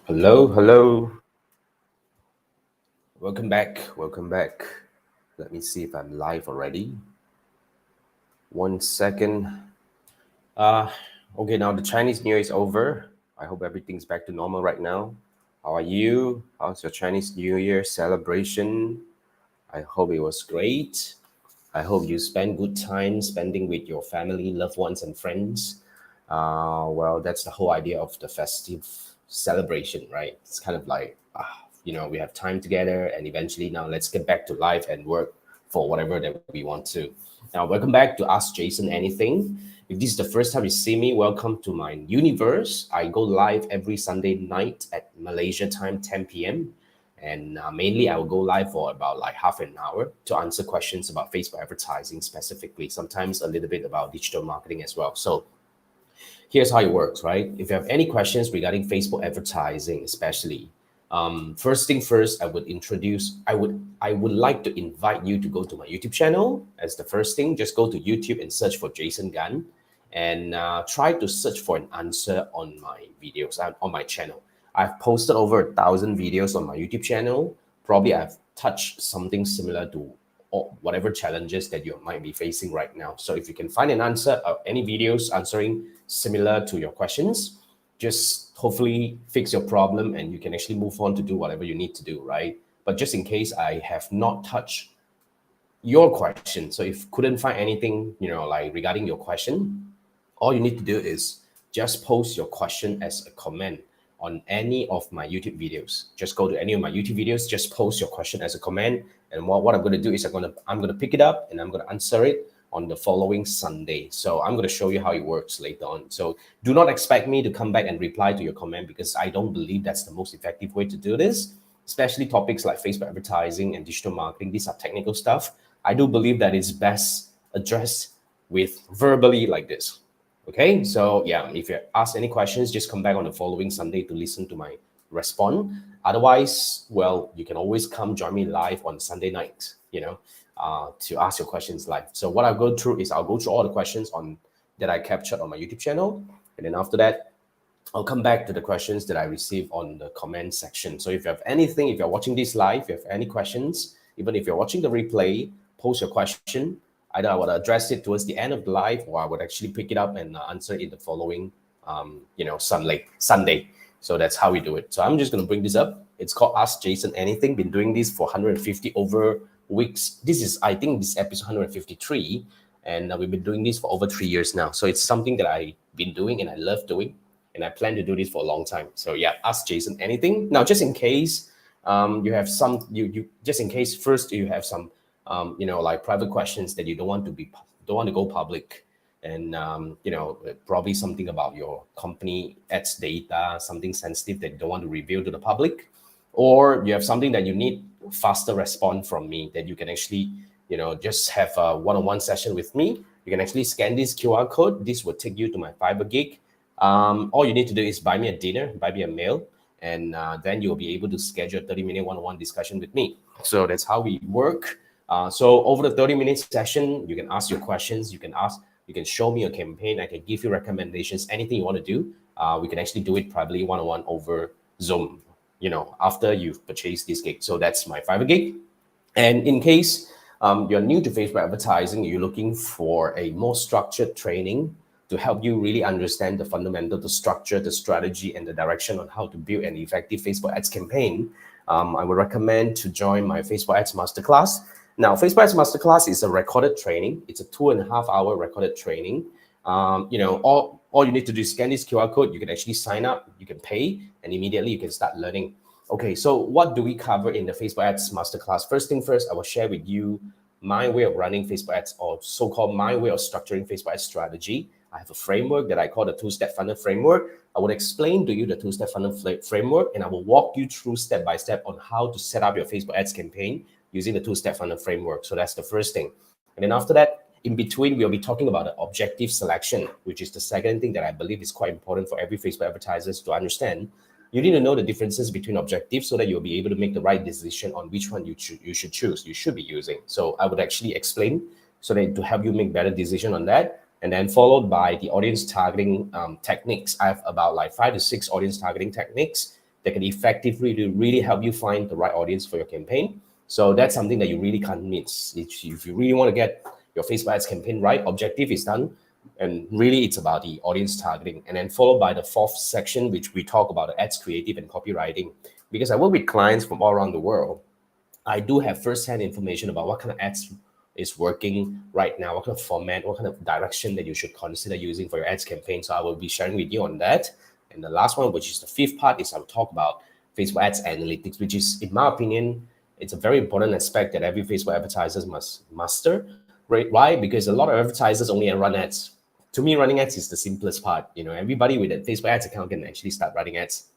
Hello, hello. Welcome back. Welcome back. Let me see if I'm live already. 1 second. Uh, okay, now the Chinese New Year is over. I hope everything's back to normal right now. How are you? How's your Chinese New Year celebration? I hope it was great. I hope you spend good time spending with your family, loved ones, and friends. Well, that's the whole idea of the festive celebration, right? It's kind of like, we have time together, and eventually now let's get back to life and work for whatever that we want to. Now, welcome back to Ask Jason Anything. If this is the first time you see me, welcome to my universe. I go live every Sunday night at Malaysia time, 10 p.m. And mainly, I will go live for about like half an hour to answer questions about Facebook advertising specifically, sometimes a little bit about digital marketing as well. So, here's how it works, right? If you have any questions regarding Facebook advertising, especially, first thing first, I would like to invite you to go to my YouTube channel as the first thing. Just go to YouTube and search for Jason Gunn, and try to search for an answer on my videos on my channel. I've posted over 1,000 videos on my YouTube channel. Probably I've touched something similar to or whatever challenges that you might be facing right now. So if you can find an answer or any videos answering similar to your questions, just hopefully fix your problem and you can actually move on to do whatever you need to do, right? But just in case I have not touched your question, so if couldn't find anything, like regarding your question, all you need to do is just post your question as a comment on any of my YouTube videos. Just go to any of my YouTube videos, just post your question as a comment. And what I'm going to do is I'm gonna pick it up and I'm gonna answer it on the following Sunday. So I'm going to show you how it works later on. So do not expect me to come back and reply to your comment because I don't believe that's the most effective way to do this, especially topics like Facebook advertising and digital marketing. These are technical stuff. I do believe that it's best addressed with verbally like this. Okay, so yeah, if you ask any questions, just come back on the following Sunday to listen to my response. Otherwise, well, you can always come join me live on Sunday night, to ask your questions live. So what I'll go through is I'll go through all the questions on that I captured on my YouTube channel, and then after that, I'll come back to the questions that I receive on the comment section. So if you have anything, if you're watching this live, if you have any questions, even if you're watching the replay, post your question. Either I would address it towards the end of the live, or I would actually pick it up and answer it in the following, Sunday. So that's how we do it. So I'm just going to bring this up. It's called Ask Jason Anything. Been doing this for 150 over weeks. I think this episode 153, and we've been doing this for over 3 years now. So it's something that I've been doing and I love doing, and I plan to do this for a long time. So yeah, Ask Jason Anything. Now, just in case you have some, you just in case first you have some, like private questions that you don't want to go public, and probably something about your company ads data, something sensitive that you don't want to reveal to the public, or you have something that you need faster response from me that you can actually, just have a one-on-one session with me. You can actually scan this QR code. This will take you to my Fiverr gig. All you need to do is buy me a dinner, buy me a meal, and then you'll be able to schedule a 30-minute one-on-one discussion with me. So that's how we work. So over the 30-minute session, you can ask your questions. You can show me a campaign. I can give you recommendations, anything you want to do. We can actually do it privately one-on-one over Zoom, after you've purchased this gig. So that's my Fiverr gig. And in case you're new to Facebook advertising, you're looking for a more structured training to help you really understand the fundamental, the structure, the strategy, and the direction on how to build an effective Facebook ads campaign, I would recommend to join my Facebook ads masterclass. Now, Facebook ads masterclass is a recorded training. It's a 2.5-hour recorded training. All you need to do is scan this QR code. You can actually sign up, you can pay, and immediately you can start learning. Okay, so what do we cover in the Facebook ads masterclass? First thing first, I will share with you my way of running Facebook ads, or so-called my way of structuring Facebook ads strategy. I have a framework that I call the two-step funnel framework. I will explain to you the two-step funnel framework, and I will walk you through step by step on how to set up your Facebook ads campaign using the two-step funnel framework. So that's the first thing. And then after that, in between, we'll be talking about the objective selection, which is the second thing that I believe is quite important for every Facebook advertisers to understand. You need to know the differences between objectives so that you'll be able to make the right decision on which one you should choose, you should be using. So I would actually explain so that to help you make better decision on that. And then followed by the audience targeting techniques. I have about like 5 to 6 audience targeting techniques. that can effectively really help you find the right audience for your campaign. So that's something that you really can't miss. If you really want to get your Facebook ads campaign right, objective is done. And really, it's about the audience targeting. And then followed by the fourth section, which we talk about the ads creative and copywriting. Because I work with clients from all around the world, I do have first-hand information about what kind of ads is working right now, what kind of format, what kind of direction that you should consider using for your ads campaign. So I will be sharing with you on that. And the last one, which is the fifth part, is I'll talk about Facebook ads analytics, which is, in my opinion, it's a very important aspect that every Facebook advertiser must master. Right? Why? Because a lot of advertisers only run ads. To me, running ads is the simplest part. Everybody with a Facebook ads account can actually start running ads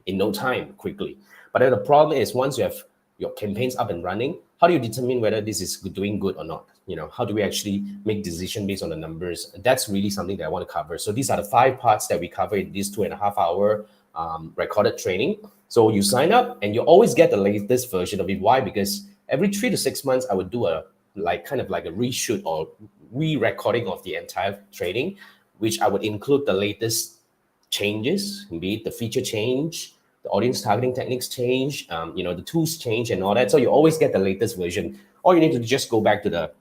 in no time, quickly. But then the problem is, once you have your campaigns up and running, how do you determine whether this is doing good or not? How do we actually make decision based on the numbers? That's really something that I want to cover. So these are the 5 parts that we cover in this 2.5 hour recorded training. So you sign up and you always get the latest version of it. Why? Because every 3 to 6 months, I would do a kind of like a reshoot or re-recording of the entire training, which I would include the latest changes, be it the feature change, the audience targeting techniques change, the tools change and all that. So you always get the latest version. All you need to just go back to the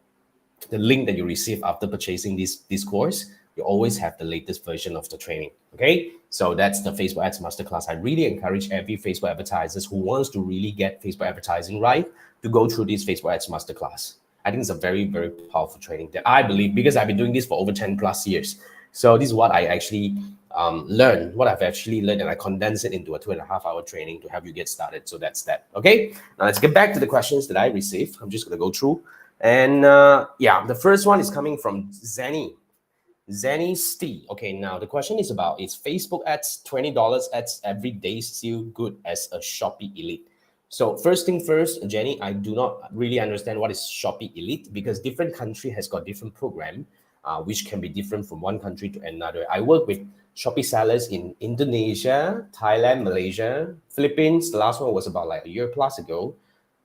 link that you receive after purchasing this course. You always have the latest version of the training. Okay, so that's the Facebook Ads Masterclass. I really encourage every Facebook advertisers who wants to really get Facebook advertising right to go through this Facebook Ads Masterclass. I think it's a very, very powerful training that I believe, because I've been doing this for over 10 plus years. So this is what I actually learned, what I've actually learned, and I condense it into a 2.5 hour training to help you get started. So that's that. Okay, now let's get back to the questions that I received. I'm just going to go through. And yeah, the first one is coming from Zenny Stee. Okay, now the question is about, is Facebook ads, $20 ads every day still good as a Shopee Elite? So first thing first, Jenny, I do not really understand what is Shopee Elite, because different country has got different program, which can be different from one country to another. I work with Shopee sellers in Indonesia, Thailand, Malaysia, Philippines. The last one was about like a year plus ago.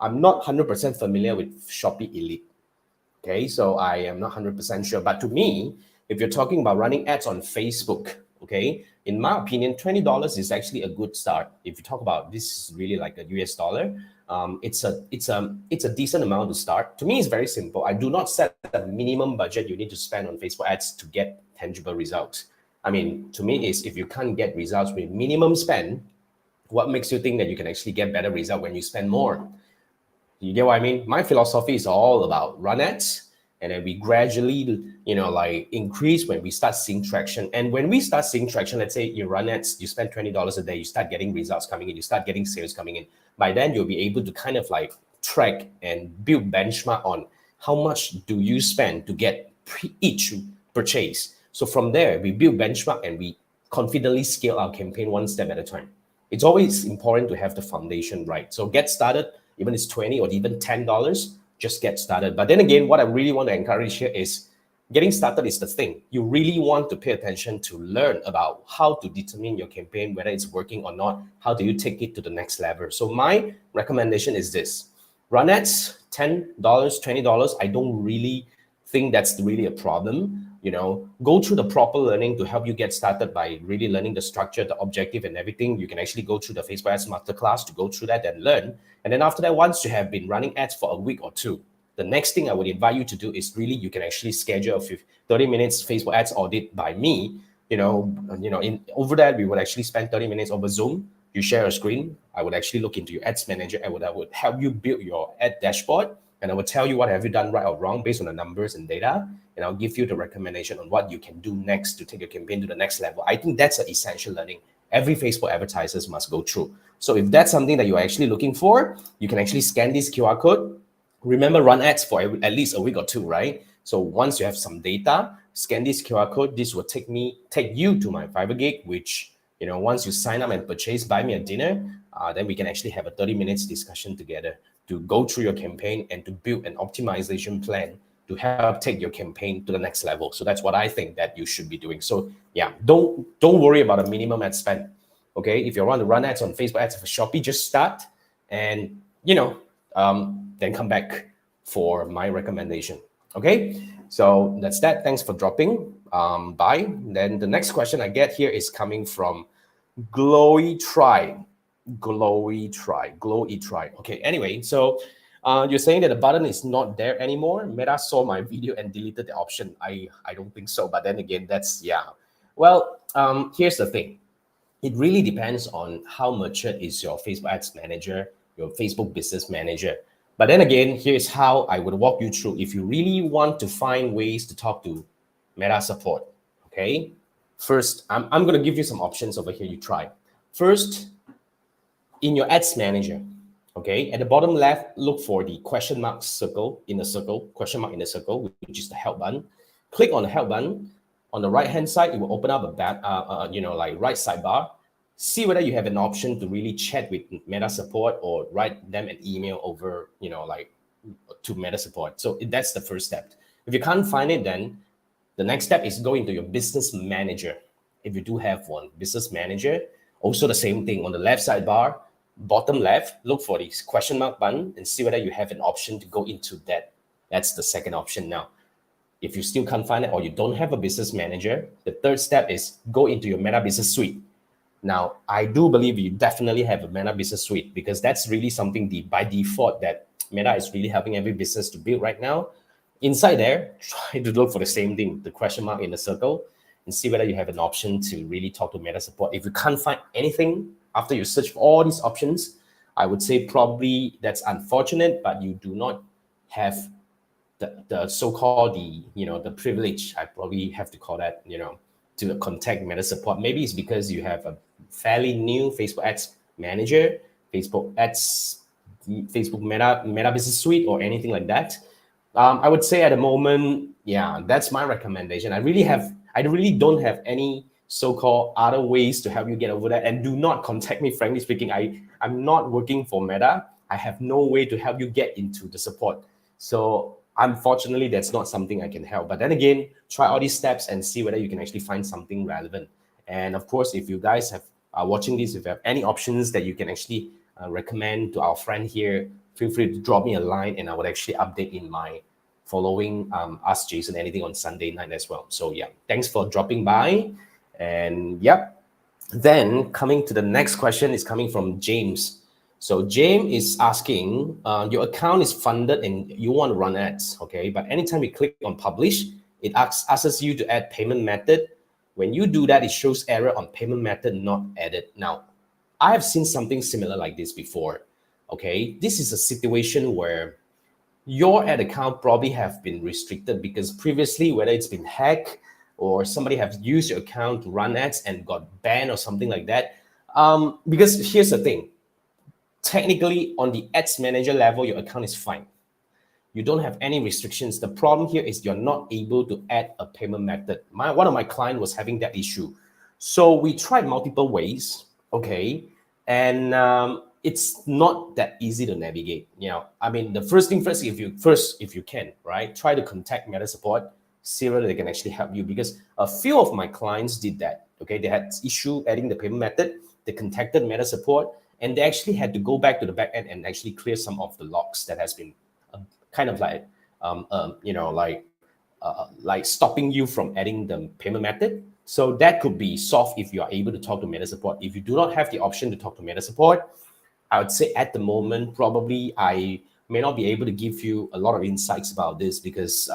I'm not 100% familiar with Shopee Elite. Okay, so I am not 100% sure. But to me, if you're talking about running ads on Facebook, okay, in my opinion, $20 is actually a good start. If you talk about this is really like a US dollar, it's a decent amount to start. To me, it's very simple. I do not set a minimum budget you need to spend on Facebook ads to get tangible results. I mean, to me, is if you can't get results with minimum spend, what makes you think that you can actually get better result when you spend more? You get what I mean? My philosophy is all about run ads, and then we gradually, like increase when we start seeing traction. And when we start seeing traction, let's say you run ads, you spend $20 a day, you start getting results coming in, you start getting sales coming in. By then, you'll be able to kind of like track and build benchmark on how much do you spend to get each purchase. So from there, we build benchmark and we confidently scale our campaign one step at a time. It's always important to have the foundation right. So get started, even if it's $20 or even $10, just get started. But then again, what I really want to encourage here is getting started is the thing. You really want to pay attention to learn about how to determine your campaign, whether it's working or not. How do you take it to the next level? So my recommendation is this. Run ads, $10, $20. I don't really think that's really a problem. Go through the proper learning to help you get started by really learning the structure, the objective and everything. You can actually go through the Facebook Ads Masterclass to go through that and learn. And then after that, once you have been running ads for a week or two, the next thing I would invite you to do is really, you can actually schedule a 30 minutes Facebook ads audit by me. Over that, we would actually spend 30 minutes over Zoom. You share a screen. I would actually look into your ads manager and I would help you build your ad dashboard. And I will tell you what have you done right or wrong based on the numbers and data. And I'll give you the recommendation on what you can do next to take your campaign to the next level. I think that's an essential learning every Facebook advertisers must go through. So if that's something that you're actually looking for, you can actually scan this QR code. Remember, run ads for at least a week or two, right? So once you have some data, scan this QR code. This will take you to my Fiverr gig, which, once you sign up and purchase, buy me a dinner, then we can actually have a 30 minutes discussion together to go through your campaign and to build an optimization plan to help take your campaign to the next level. So that's what I think that you should be doing. So yeah, don't worry about a minimum ad spend. Okay, if you want to run ads on Facebook ads for Shopee, just start and then come back for my recommendation. Okay, so that's that. Thanks for dropping by. Then the next question I get here is coming from Glowy Tribe. Glowy try. Okay, anyway, so you're saying that the button is not there anymore. Meta saw my video and deleted the option. I don't think so, but then again, that's yeah. Well, here's the thing. It really depends on how mature is your Facebook Ads Manager, your Facebook Business Manager. But then again, here's how I would walk you through if you really want to find ways to talk to Meta support. Okay, first, I'm going to give you some options over here. You try first in your Ads Manager. Okay, at the bottom left, look for the question mark circle in the circle, question mark in the circle, which is the help button. Click on the help button. On the right hand side, it will open up a like right sidebar. See whether you have an option to really chat with Meta support or write them an email over, like to Meta support. So that's the first step. If you can't find it, then the next step is go into your business manager. If you do have one, business manager, also the same thing on the left sidebar, bottom left, look for this question mark button and see whether you have an option to go into that. That's the second option now. If you still can't find it or you don't have a business manager, the third step is go into your Meta Business Suite. Now, I do believe you definitely have a Meta Business Suite because that's really something by default that Meta is really helping every business to build right now. Inside there, try to look for the same thing, the question mark in the circle, and see whether you have an option to really talk to Meta support. If you can't find anything after you search for all these options, I would say probably that's unfortunate, but you do not have the so-called the privilege, I probably have to call that, to contact Meta support. Maybe it's because you have a fairly new Facebook Ads Manager, Facebook Meta Business Suite, or anything like that. I would say at the moment, yeah, that's my recommendation. I really don't have any so-called other ways to help you get over that. And do not contact me, frankly speaking. I'm not working for Meta. I have no way to help you get into the support. So unfortunately, that's not something I can help. But then again, try all these steps and see whether you can actually find something relevant. And of course, if you guys are watching this, if you have any options that you can actually recommend to our friend here, feel free to drop me a line and I would actually update in my following Ask Jason Anything on Sunday night as well. So yeah, thanks for dropping by. And yep, then coming to the next question is coming from James. So James is asking, your account is funded and you want to run ads, okay? But anytime you click on publish, it asks you to add payment method. When you do that, it shows error on payment method not added. Now, I have seen something similar like this before, okay? This is a situation where your ad account probably have been restricted because previously, whether it's been hacked or somebody has used your account to run ads and got banned or something like that. Because here's the thing, technically on the ads manager level, your account is fine. You don't have any restrictions. The problem here is you're not able to add a payment method. One of my clients was having that issue. So we tried multiple ways, okay? And it's not that easy to navigate. I mean, the first thing first, if you can, right? Try to contact Meta support, see whether they can actually help you, because a few of my clients did that, okay? They had issue adding the payment method. They contacted Meta support, and they actually had to go back to the back end and actually clear some of the logs that has been kind of like, like stopping you from adding the payment method. So that could be solved if you are able to talk to Meta support. If you do not have the option to talk to Meta support, I would say at the moment, probably I may not be able to give you a lot of insights about this because,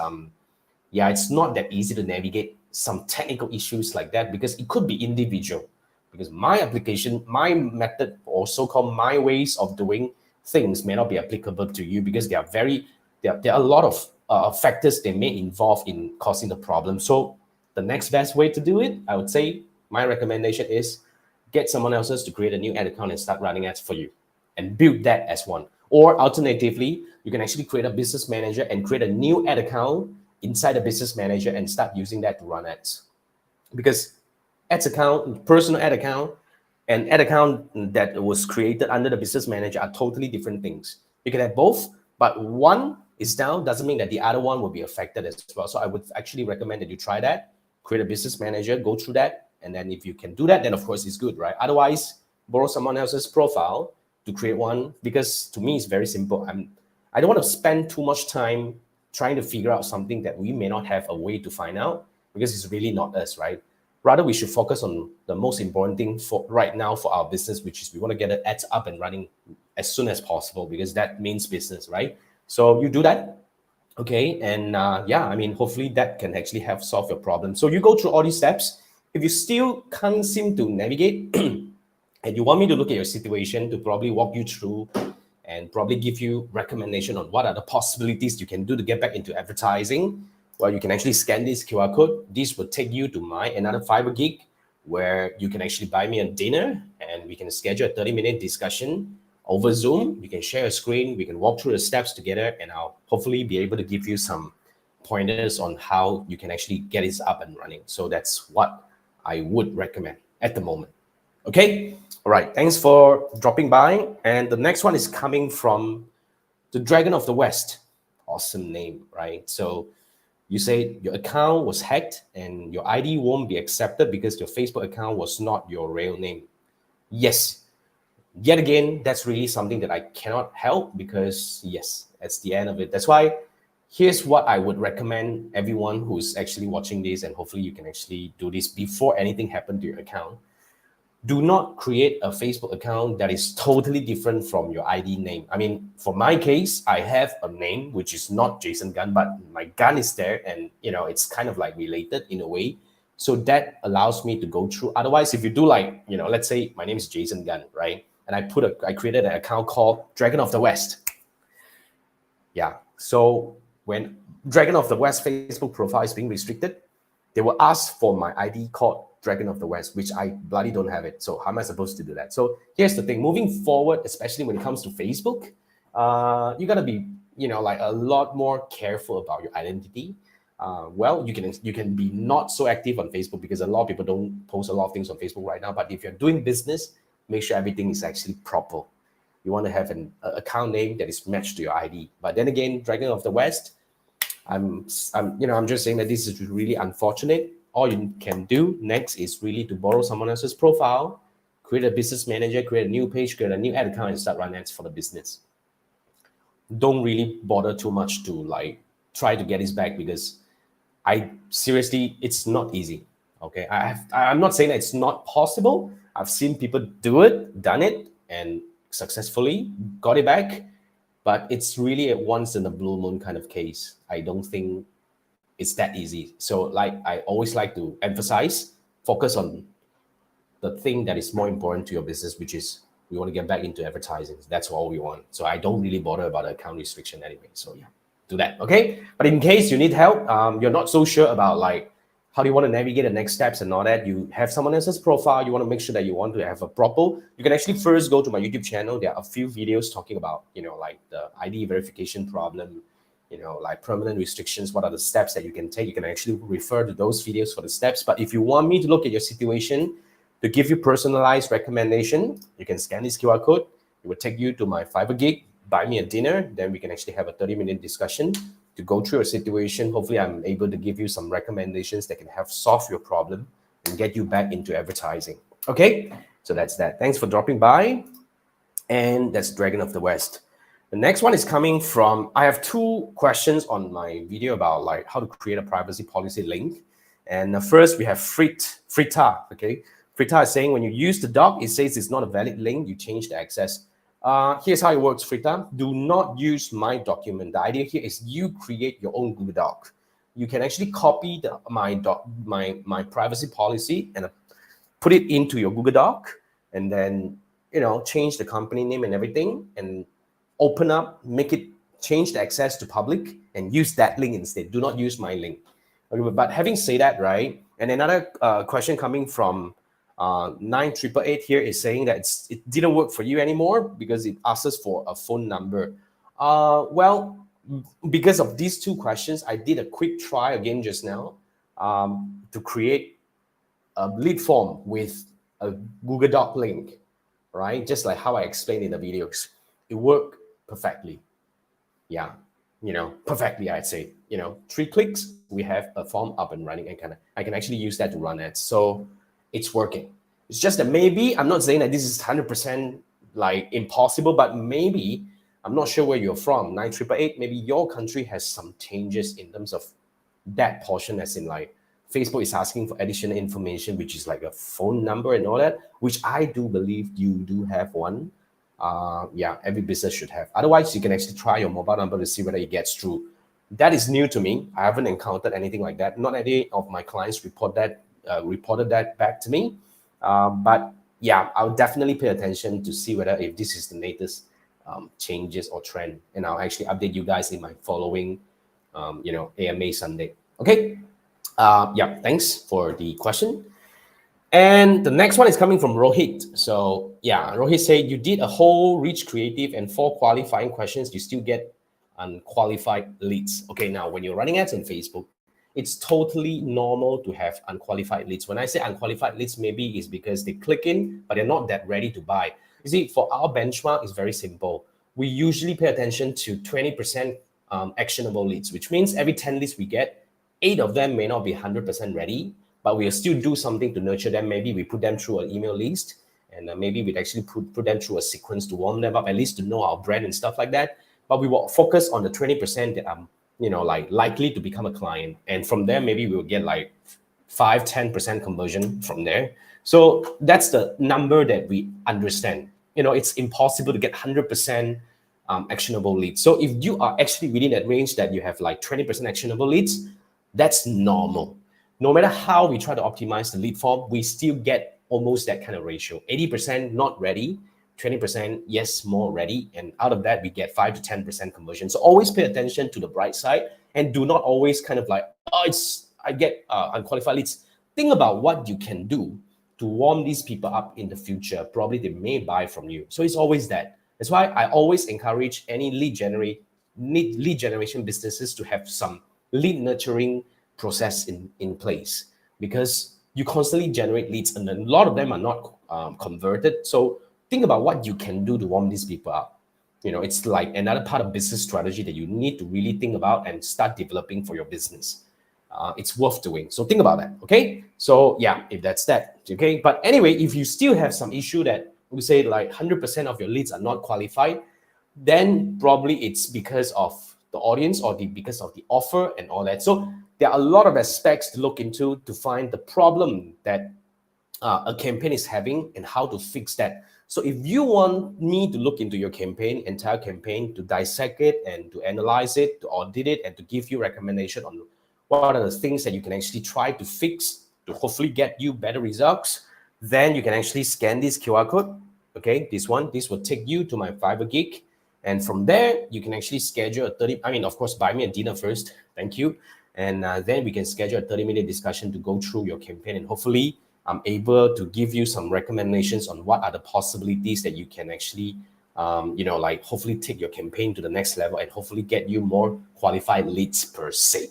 yeah, it's not that easy to navigate some technical issues like that because it could be individual. Because my application, my method, or so-called my ways of doing things may not be applicable to you because there are a lot of factors they may involve in causing the problem. So the next best way to do it, I would say, my recommendation is get someone else's to create a new ad account and start running ads for you and build that as one. Or alternatively, you can actually create a business manager and create a new ad account inside the business manager and start using that to run ads. Because ads account, personal ad account, and ad account that was created under the business manager are totally different things. You can have both, but one is down doesn't mean that the other one will be affected as well. So I would actually recommend that you try that, create a business manager, go through that, and then if you can do that, then of course it's good, right? Otherwise, borrow someone else's profile to create one, because to me it's very simple. I don't want to spend too much time trying to figure out something that we may not have a way to find out, because it's really not us, right? Rather, we should focus on the most important thing for right now for our business, which is we want to get the ads up and running as soon as possible, because that means business, right? So you do that. Okay, and yeah, I mean, hopefully that can actually help solve your problem. So you go through all these steps. If you still can't seem to navigate and you want me to look at your situation to probably walk you through and probably give you recommendation on what are the possibilities you can do to get back into advertising, well, you can actually scan this QR code. This will take you to my another Fiverr gig where you can actually buy me a dinner and we can schedule a 30-minute discussion over Zoom. You can share a screen, we can walk through the steps together, and I'll hopefully be able to give you some pointers on how you can actually get this up and running. So that's what I would recommend at the moment. Okay, all right, thanks for dropping by. And the next one is coming from the Dragon of the West. Awesome name, right? So you say your account was hacked and your ID won't be accepted because your Facebook account was not your real name. Yes, yet again, that's really something that I cannot help, because yes, that's the end of it. That's why here's what I would recommend everyone who's actually watching this, and hopefully you can actually do this before anything happened to your account. Do not create a Facebook account that is totally different from your ID name. I mean, for my case, I have a name which is not Jason Gunn, but my gun is there, and it's kind of like related in a way. So that allows me to go through. Otherwise, if you do like, let's say my name is Jason Gunn, right? And I created an account called Dragon of the West. Yeah. So when Dragon of the West Facebook profile is being restricted, they will ask for my ID called Dragon of the West, which I bloody don't have it. So how am I supposed to do that? So here's the thing, moving forward, especially when it comes to Facebook, you gotta be, like a lot more careful about your identity. Well, you can be not so active on Facebook because a lot of people don't post a lot of things on Facebook right now. But if you're doing business, make sure everything is actually proper. You want to have an account name that is matched to your ID. But then again, Dragon of the West, I'm just saying that this is really unfortunate. All you can do next is really to borrow someone else's profile, create a business manager, create a new page, create a new ad account, and start running ads for the business. Don't really bother too much to like try to get this back, because seriously, it's not easy. Okay, I'm not saying that it's not possible. I've seen people done it, and successfully got it back. But it's really a once in a blue moon kind of case. I don't think it's that easy. So like I always like to emphasize, focus on the thing that is more important to your business, which is we want to get back into advertising. That's all we want. So I don't really bother about the account restriction anyway. So yeah, do that. Okay. But in case you need help, you're not so sure about like how do you want to navigate the next steps and all that, you have someone else's profile, you want to make sure that you want to have a proper, you can actually first go to my YouTube channel. There are a few videos talking about, like the ID verification problem, like permanent restrictions, what are the steps that you can take. You can actually refer to those videos for the steps. But if you want me to look at your situation to give you personalized recommendation, you can scan this QR code. It will take you to my Fiverr gig, buy me a dinner, then we can actually have a 30-minute discussion to go through your situation. Hopefully I'm able to give you some recommendations that can help solve your problem and get you back into advertising. Okay, so that's that. Thanks for dropping by. And that's Dragon of the West. The next one is coming from, I have two questions on my video about like how to create a privacy policy link. And first we have Frita, okay? Frita is saying when you use the doc, it says it's not a valid link, you change the access. Here's how it works, Frita. Do not use my document. The idea here is you create your own Google Doc. You can actually copy my privacy policy and put it into your Google Doc, and then change the company name and everything, and open up, change the access to public, and use that link instead. Do not use my link. Okay, but having said that, right? And another question coming from 9888 here is saying that it didn't work for you anymore because it asks us for a phone number. Well, because of these two questions, I did a quick try again just now to create a lead form with a Google Doc link, right? Just like how I explained in the videos. It worked perfectly. Yeah, perfectly, I'd say. 3 clicks, we have a form up and running, and I can actually use that to run ads. So it's working. It's just that maybe, I'm not saying that this is 100% like impossible, but maybe, I'm not sure where you're from, 9888, maybe your country has some changes in terms of that portion, as in like Facebook is asking for additional information, which is like a phone number and all that, which I do believe you do have one. Yeah, every business should have. Otherwise, you can actually try your mobile number to see whether it gets through. That is new to me. I haven't encountered anything like that. Not any of my clients reported that back to me. But yeah, I'll definitely pay attention to see whether if this is the latest changes or trend, and I'll actually update you guys in my following, AMA Sunday. Okay. Yeah. Thanks for the question. And the next one is coming from Rohit. So yeah, Rohit said you did a whole reach creative and 4 qualifying questions, you still get unqualified leads. Okay, now when you're running ads on Facebook, it's totally normal to have unqualified leads. When I say unqualified leads, maybe it's because they click in, but they're not that ready to buy. You see, for our benchmark, it's very simple. We usually pay attention to 20% actionable leads, which means every 10 leads we get, 8 of them may not be 100% ready, but we'll still do something to nurture them. Maybe we put them through an email list, and maybe we'd actually put them through a sequence to warm them up, at least to know our brand and stuff like that. But we will focus on the 20% that are, likely to become a client. And from there, maybe we'll get like 5-10% conversion from there. So that's the number that we understand. It's impossible to get 100% actionable leads. So if you are actually within that range that you have like 20% actionable leads, that's normal. No matter how we try to optimize the lead form, we still get almost that kind of ratio. 80% not ready, 20% yes, more ready. And out of that, we get 5 to 10% conversion. So always pay attention to the bright side and do not always kind of like, I get unqualified leads. Think about what you can do to warm these people up in the future. Probably they may buy from you. So it's always that. That's why I always encourage any lead generation businesses to have some lead nurturing process in place, because you constantly generate leads and a lot of them are not converted. So think about what you can do to warm these people up. It's like another part of business strategy that you need to really think about and start developing for your business. It's worth doing. So think about that. Okay. So yeah, if that's that. Okay. But anyway, if you still have some issue that we say like 100% of your leads are not qualified, then probably it's because of the audience or because of the offer and all that. So there are a lot of aspects to look into to find the problem that a campaign is having and how to fix that. So if you want me to look into your entire campaign, to dissect it and to analyze it, to audit it, and to give you recommendation on what are the things that you can actually try to fix to hopefully get you better results, then you can actually scan this QR code. Okay, this will take you to my Fiverr gig. And from there, you can actually schedule of course, buy me a dinner first. Thank you. And then we can schedule a 30-minute discussion to go through your campaign. And hopefully, I'm able to give you some recommendations on what are the possibilities that you can actually, hopefully take your campaign to the next level and hopefully get you more qualified leads per se.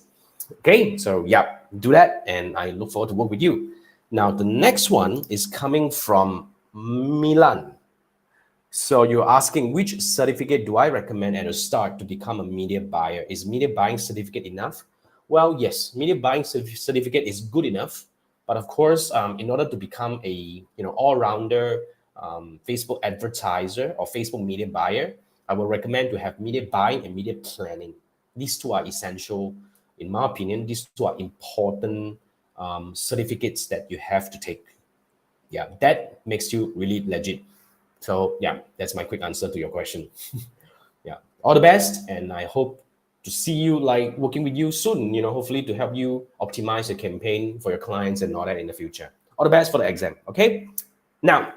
Okay, so yeah, do that. And I look forward to work with you. Now, the next one is coming from Milan. So you're asking, which certificate do I recommend at the start to become a media buyer? Is media buying certificate enough? Well, yes, media buying certificate is good enough. But of course, in order to become a all-rounder Facebook advertiser or Facebook media buyer, I will recommend to have media buying and media planning. These two are essential, in my opinion. These two are important certificates that you have to take. Yeah, that makes you really legit. So yeah, that's my quick answer to your question. Yeah, all the best, and I hope to see you working with you soon. Hopefully to help you optimize your campaign for your clients and all that in the future. All the best for the exam. Okay. Now,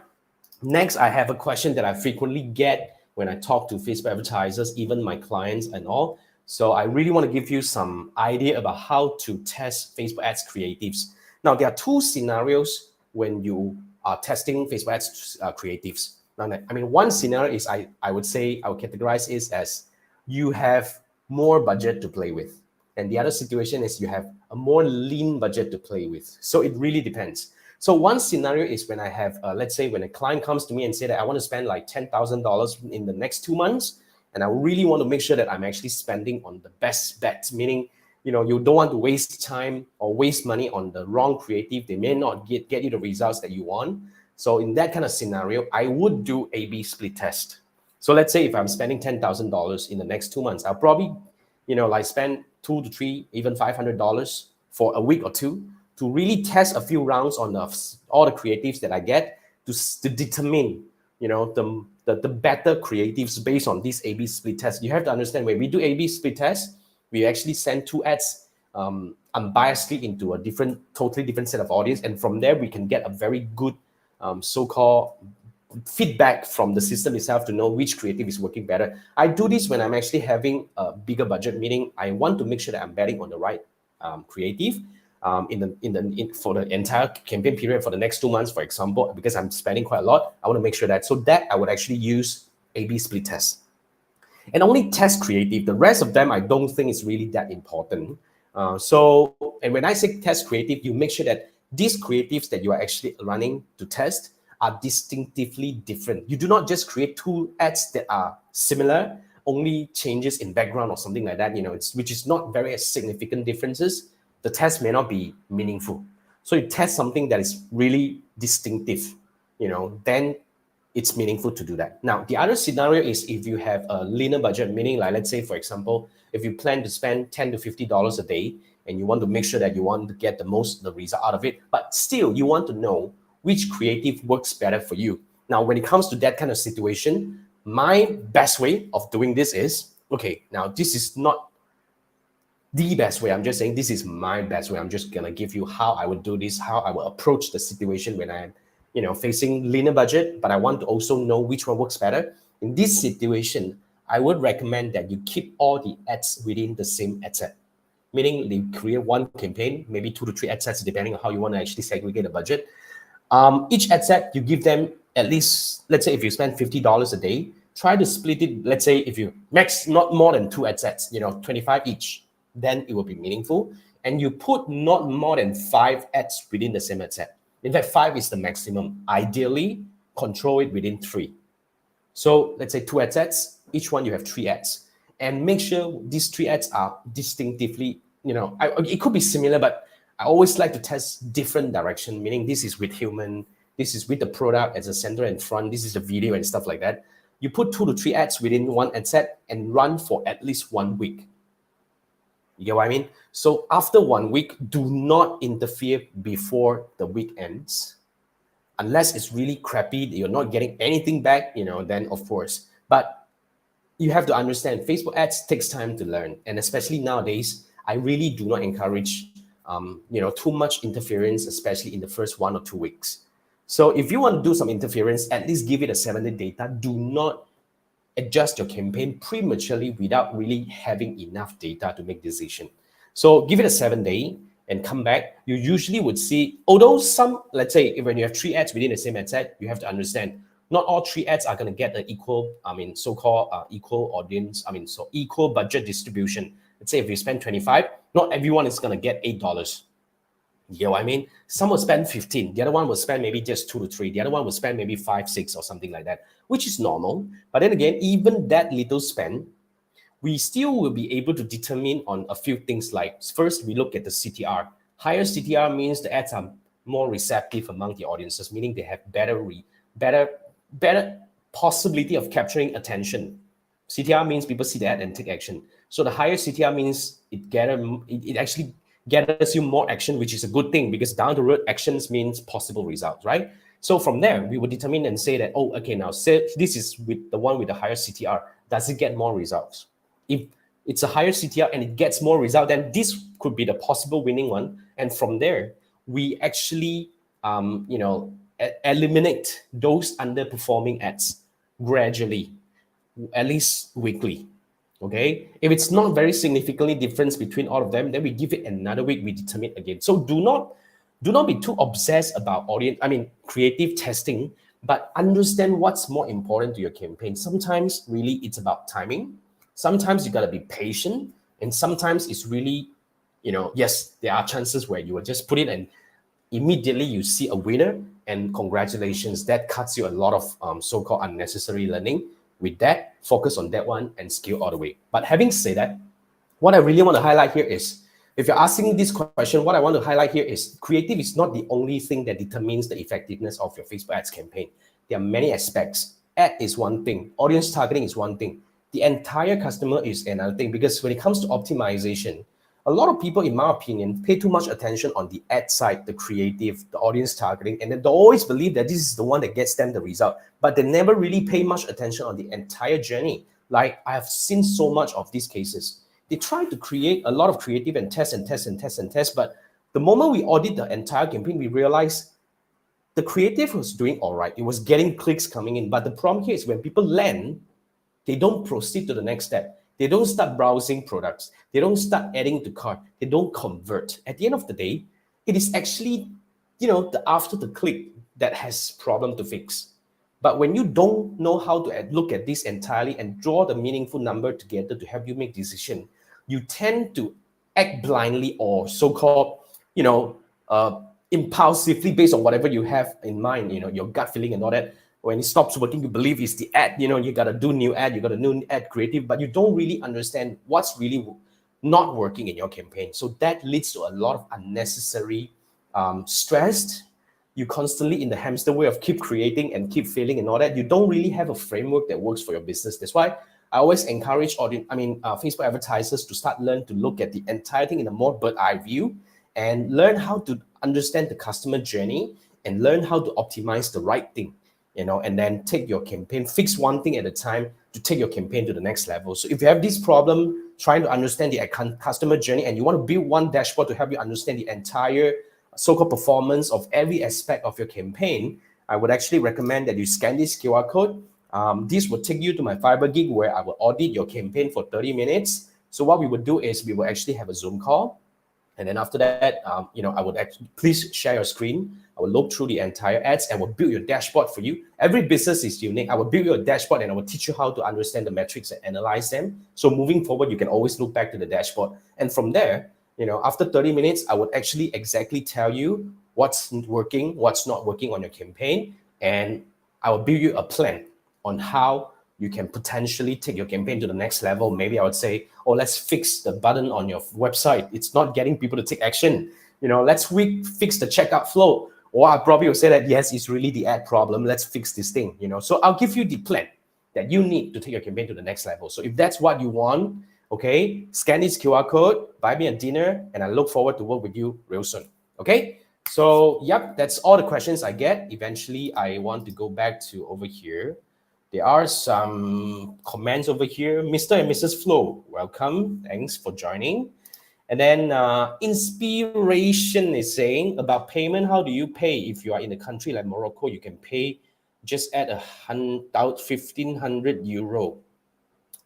next I have a question that I frequently get when I talk to Facebook advertisers, even my clients and all. So I really want to give you some idea about how to test Facebook ads creatives. Now, there are 2 scenarios when you are testing Facebook ads creatives. Now, one scenario is I would categorize it as you have more budget to play with. And the other situation is you have a more lean budget to play with. So it really depends. So one scenario is when I have, let's say when a client comes to me and say that I want to spend like $10,000 in the next 2 months, and I really want to make sure that I'm actually spending on the best bet, meaning, you don't want to waste time or waste money on the wrong creative. They may not get you the results that you want. So in that kind of scenario, I would do A/B split test. So let's say if I'm spending $10,000 in the next 2 months, I'll probably, spend $200 to $300, even $500 for a week or two to really test a few rounds on all the creatives that I get to determine, the better creatives based on this A/B split test. You have to understand, when we do A/B split test, we actually send 2 ads unbiasedly into a totally different set of audience, and from there we can get a very good so-called feedback from the system itself to know which creative is working better. I do this when I'm actually having a bigger budget, meaning I want to make sure that I'm betting on the right creative for the entire campaign period for the next 2 months, for example, because I'm spending quite a lot. I want to make sure that I would actually use A/B split test and only test creative. The rest of them, I don't think is really that important. And when I say test creative, you make sure that these creatives that you are actually running to test are distinctively different. You do not just create 2 ads that are similar, only changes in background or something like that, which is not very significant differences. The test may not be meaningful. So you test something that is really distinctive, then it's meaningful to do that. Now, the other scenario is if you have a leaner budget, meaning like, let's say, for example, if you plan to spend $10 to $50 a day and you want to make sure that you want to get the result out of it, but still you want to know which creative works better for you. Now, when it comes to that kind of situation, my best way of doing this is, okay, now this is not the best way. I'm just saying this is my best way. I'm just going to give you how I would do this, how I will approach the situation when I'm facing leaner budget, but I want to also know which one works better. In this situation, I would recommend that you keep all the ads within the same ad set, meaning you create one campaign, maybe 2 to 3 ad sets, depending on how you want to actually segregate the budget. Each ad set, you give them at least, let's say if you spend $50 a day, try to split it. Let's say if you max not more than 2 ad sets, 25 each, then it will be meaningful. And you put not more than 5 ads within the same ad set. In fact, 5 is the maximum. Ideally, control it within 3. So let's say 2 ad sets, each one you have 3 ads. And make sure these 3 ads are distinctively, it could be similar, but I always like to test different direction, meaning this is with human, this is with the product as a center and front, this is the video and stuff like that. You put 2 to 3 ads within one ad set and run for at least 1 week. You get what I mean? So after 1 week, do not interfere before the week ends. Unless it's really crappy, you're not getting anything back, then of course. But you have to understand, Facebook ads takes time to learn. And especially nowadays, I really do not encourage too much interference, especially in the first 1 or 2 weeks. So if you want to do some interference, at least give it a 7-day data. Do not adjust your campaign prematurely without really having enough data to make decision. So give it a 7-day and come back. You usually would see, although let's say when you have 3 ads within the same ad set, you have to understand not all 3 ads are going to get the equal, so-called equal audience, so equal budget distribution. Let's say if you spend 25, not everyone is going to get $8. You know what I mean? Some will spend 15. The other one will spend maybe just 2 to 3. The other one will spend maybe 5, 6 or something like that, which is normal. But then again, even that little spend, we still will be able to determine on a few things. Like first, we look at the CTR. Higher CTR means the ads are more receptive among the audiences, meaning they have better possibility of capturing attention. CTR means people see the ad and take action. So the higher CTR means it actually gathers you more action, which is a good thing because down the road, actions means possible results, right? So from there, we will determine and say that, oh, okay, now say this is with the one with the higher CTR. Does it get more results? If it's a higher CTR and it gets more result, then this could be the possible winning one. And from there, we actually, eliminate those underperforming ads gradually, at least weekly. Okay, if it's not very significantly difference between all of them, then we give it another week, we determine again. So do not be too obsessed about creative testing, but understand what's more important to your campaign. Sometimes really it's about timing. Sometimes you gotta be patient, and sometimes it's really, yes, there are chances where you will just put it and immediately you see a winner, and congratulations, that cuts you a lot of so-called unnecessary learning. With that, focus on that one and scale all the way. But having said that, what I really want to highlight here is, if you're asking this question, what I want to highlight here is creative is not the only thing that determines the effectiveness of your Facebook ads campaign. There are many aspects. Ad is one thing. Audience targeting is one thing. The entire customer is another thing, because when it comes to optimization, a lot of people, in my opinion, pay too much attention on the ad side, the creative, the audience targeting, and then they always believe that this is the one that gets them the result, but they never really pay much attention on the entire journey. Like, I have seen so much of these cases. They try to create a lot of creative and test and test and test and test, but the moment we audit the entire campaign, we realize the creative was doing all right. It was getting clicks coming in, but the problem here is when people land, they don't proceed to the next step. They don't start browsing products. They don't start adding to cart. They don't convert. At the end of the day, it is actually, the after the click that has problem to fix. But when you don't know how to look at this entirely and draw the meaningful number together to help you make decision, you tend to act blindly or so-called, impulsively based on whatever you have in mind, your gut feeling and all that. When it stops working, you believe it's the ad, you got to do new ad, you got to new ad creative, but you don't really understand what's really not working in your campaign. So that leads to a lot of unnecessary stress. You constantly in the hamster wheel of keep creating and keep failing and all that. You don't really have a framework that works for your business. That's why I always encourage Facebook advertisers to start learn to look at the entire thing in a more bird's eye view and learn how to understand the customer journey and learn how to optimize the right thing, and then take your campaign, fix one thing at a time to take your campaign to the next level. So if you have this problem trying to understand the customer journey and you want to build one dashboard to help you understand the entire so-called performance of every aspect of your campaign, I would actually recommend that you scan this QR code. This will take you to my Fiverr gig where I will audit your campaign for 30 minutes. So what we would do is we will actually have a Zoom call. And then after that, I would actually, please share your screen. I will look through the entire ads and will build your dashboard for you. Every business is unique. I will build your dashboard and I will teach you how to understand the metrics and analyze them. So moving forward, you can always look back to the dashboard. And from there, after 30 minutes, I would actually exactly tell you what's working, what's not working on your campaign. And I will build you a plan on how you can potentially take your campaign to the next level. Maybe I would say, let's fix the button on your website. It's not getting people to take action. Let's fix the checkout flow. Or I probably will say that, yes, it's really the ad problem. Let's fix this thing, So I'll give you the plan that you need to take your campaign to the next level. So if that's what you want, okay, scan this QR code, buy me a dinner, and I look forward to work with you real soon, okay? So, yep, that's all the questions I get. Eventually, I want to go back to over here. There are some comments over here. Mr. and Mrs. Flo, welcome. Thanks for joining. And then Inspiration is saying about payment. How do you pay? If you are in a country like Morocco, you can pay just at 1,500 euro.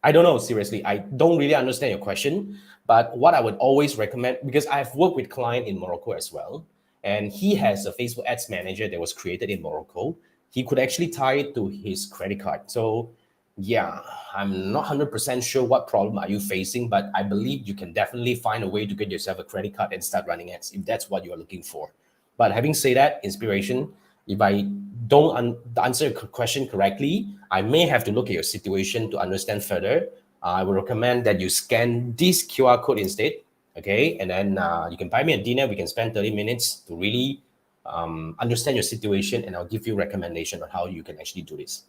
I don't know, seriously. I don't really understand your question. But what I would always recommend, because I've worked with client in Morocco as well, and he has a Facebook Ads Manager that was created in Morocco. He could actually tie it to his credit card. So yeah, I'm not 100% sure what problem are you facing, but I believe you can definitely find a way to get yourself a credit card and start running ads if that's what you're looking for. But having said that, Inspiration, if I don't answer your question correctly, I may have to look at your situation to understand further. I would recommend that you scan this QR code instead, okay? And then you can buy me a dinner. We can spend 30 minutes to really understand your situation, and I'll give you recommendation on how you can actually do this.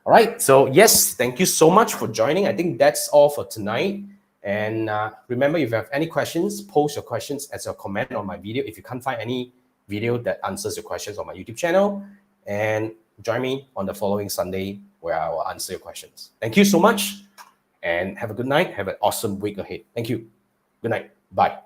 All right, so yes, thank you so much for joining. I think that's all for tonight. And remember, if you have any questions, post your questions as a comment on my video. If you can't find any video that answers your questions on my YouTube channel, and join me on the following Sunday where I will answer your questions. Thank you so much, and have a good night. Have an awesome week ahead. Thank you. Good night. Bye.